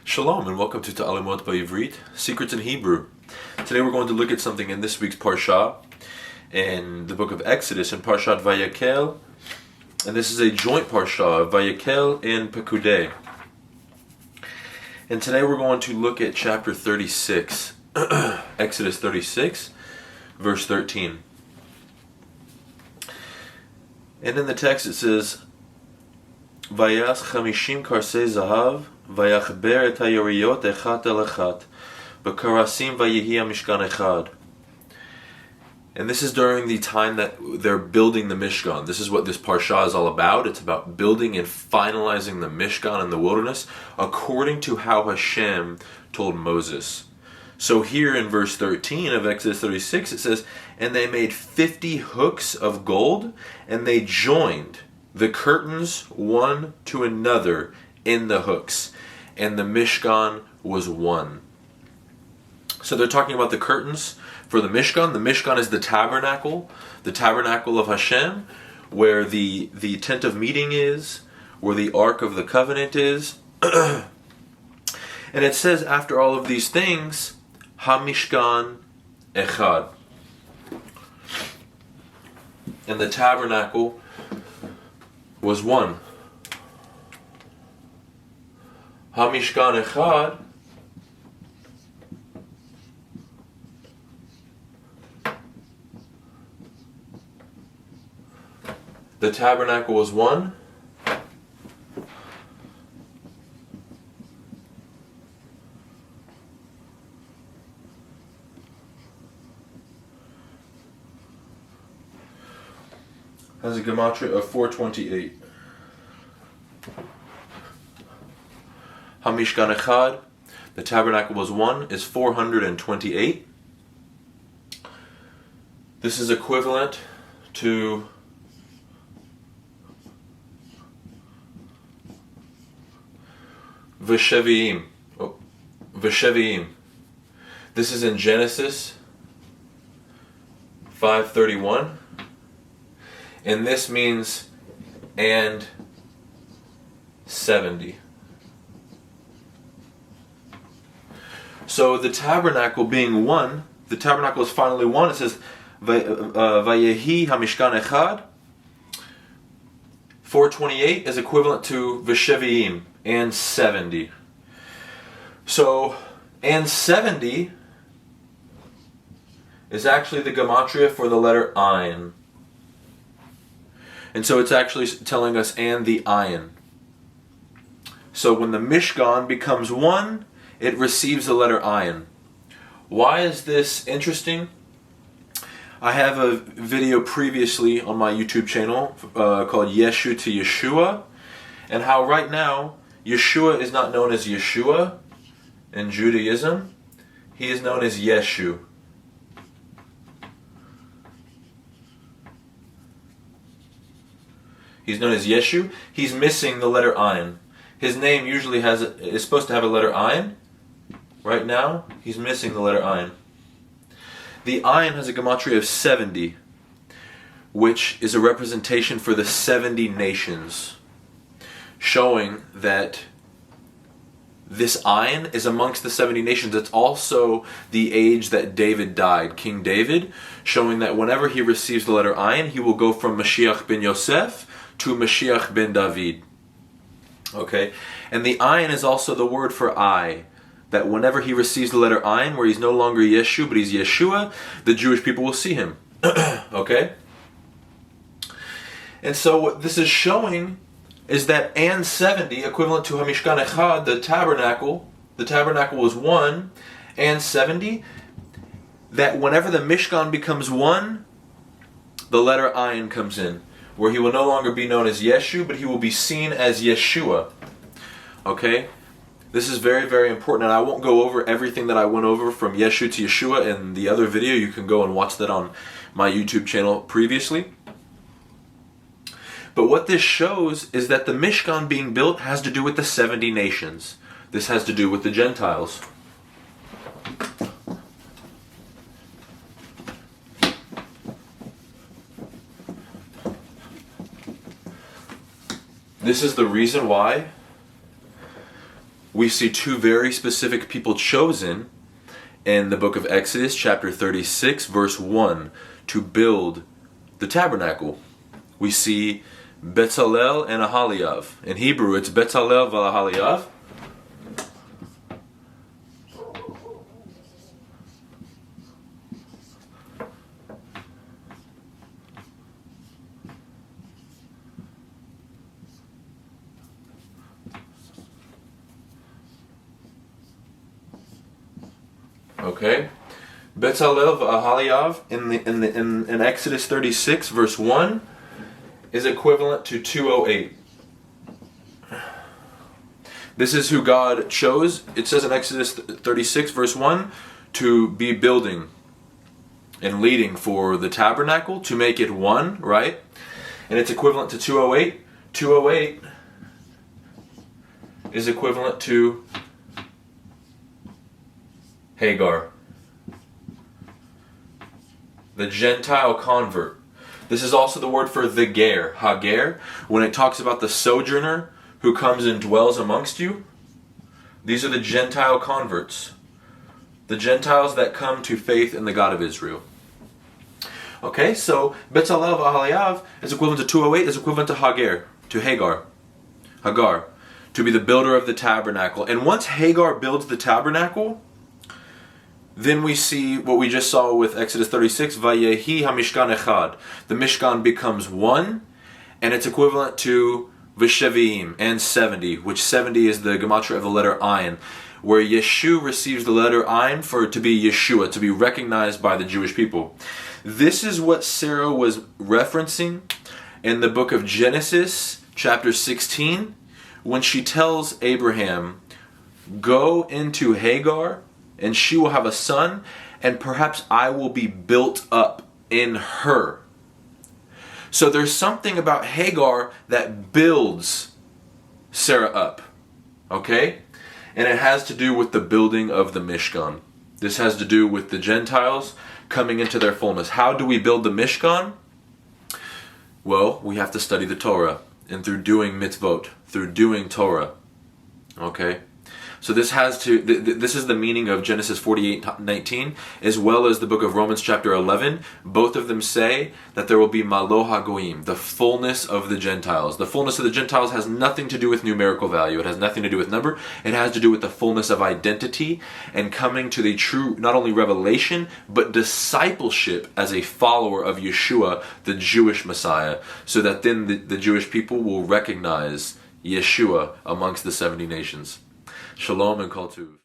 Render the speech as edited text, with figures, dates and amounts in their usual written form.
Shalom and welcome to Ta'alimot Ba'Ivrit, Secrets in Hebrew. Today we're going to look at something in this week's Parsha, in the book of Exodus, in Parshat Vayakhel, and this is a joint Parsha, Vayakhel and Pekudei. And today we're going to look at chapter 36, Exodus 36, verse 13. And in the text it says, Vayas chamishim karsei zahav, Vayachber et hayariyot echat el echat, B'karasim vayehi Mishkan echad. And this is during the time that they're building the Mishkan. This is what this Parsha is all about. It's about building and finalizing the Mishkan in the wilderness according to how Hashem told Moses. So here in verse 13 of Exodus 36 it says, and they made 50 hooks of gold, and they joined the curtains one to another in the hooks, and the Mishkan was one. So they're talking about the curtains for the Mishkan. The Mishkan is the tabernacle of Hashem, where the tent of meeting is, where the Ark of the Covenant is. And it says after all of these things, HaMishkan Echad. And the tabernacle was one. HaMishkan Echad the tabernacle was one. Has a gematria of 428. HaMishkan Echad, the tabernacle was one, is 428. This is equivalent to V'shevi'im. V'shevi'im. This is in Genesis 5:31. And this means and 70. So the tabernacle being one, the tabernacle is finally one. It says, Vayehi HaMishkan Echad. 428 is equivalent to V'shevi'im, and 70. So, and 70 is actually the gematria for the letter Ayin. And so it's actually telling us and the Ayin. So when the Mishkan becomes one, it receives the letter Ayin. Why is this interesting? I have a video previously on my YouTube channel called Yeshu to Yeshua, and how right now Yeshua is not known as Yeshua in Judaism. He is known as Yeshu. He's known as Yeshu. He's missing the letter Ayin. His name usually is supposed to have a letter Ayin. Right now, he's missing the letter Ayin. The Ayin has a gematria of 70, which is a representation for the 70 nations, showing that this Ayin is amongst the 70 nations. It's also the age that David died, King David, showing that whenever he receives the letter Ayin, he will go from Mashiach ben Yosef to Mashiach ben David. Okay? And the Ayin is also the word for I. That whenever he receives the letter Ayin, where he's no longer Yeshu, but he's Yeshua, the Jewish people will see him. Okay? And so what this is showing is that and 70, equivalent to HaMishkan Echad, the tabernacle was one, and 70, that whenever the Mishkan becomes one, the letter Ayin comes in, where he will no longer be known as Yeshu, but he will be seen as Yeshua. Okay? This is very, very important, and I won't go over everything that I went over from Yeshu to Yeshua in the other video. You can go and watch that on my YouTube channel previously. But what this shows is that the Mishkan being built has to do with the 70 nations. This has to do with the Gentiles. This is the reason why we see two very specific people chosen in the book of Exodus, chapter 36, verse 1, to build the tabernacle. We see Bezalel and Aholiav. In Hebrew, it's Bezalel v'Aholiav. Okay, Bezalel v'Aholiav in Exodus 36 verse 1 is equivalent to 208. This is who God chose. It says in Exodus 36 verse 1 to be building and leading for the tabernacle, to make it one, right? And it's equivalent to 208. 208 is equivalent to Hagar, the Gentile convert. This is also the word for the ger, Hagar, when it talks about the sojourner who comes and dwells amongst you. These are the Gentile converts, the Gentiles that come to faith in the God of Israel. Okay, so Bezalel v'Aholiav is equivalent to 208, is equivalent to Hagar, to be the builder of the tabernacle. And once Hagar builds the tabernacle, then we see what we just saw with Exodus 36, Vayehi ha-Mishkan echad. The Mishkan becomes one, and it's equivalent to V'Sheviim and 70, which 70 is the gematria of the letter Ayin, where Yeshu receives the letter Ayin for it to be Yeshua, to be recognized by the Jewish people. This is what Sarah was referencing in the book of Genesis, chapter 16, when she tells Abraham, go into Hagar, and she will have a son, and perhaps I will be built up in her. So there's something about Hagar that builds Sarah up. Okay? And it has to do with the building of the Mishkan. This has to do with the Gentiles coming into their fullness. How do we build the Mishkan? Well, we have to study the Torah. And through doing mitzvot, through doing Torah. Okay? So this is the meaning of Genesis 48:19, as well as the book of Romans chapter 11. Both of them say that there will be malo hagoyim, the fullness of the Gentiles. The fullness of the Gentiles has nothing to do with numerical value. It has nothing to do with number. It has to do with the fullness of identity and coming to the true, not only revelation, but discipleship as a follower of Yeshua, the Jewish Messiah, so that then the Jewish people will recognize Yeshua amongst the 70 nations. Shalom and kol tuv.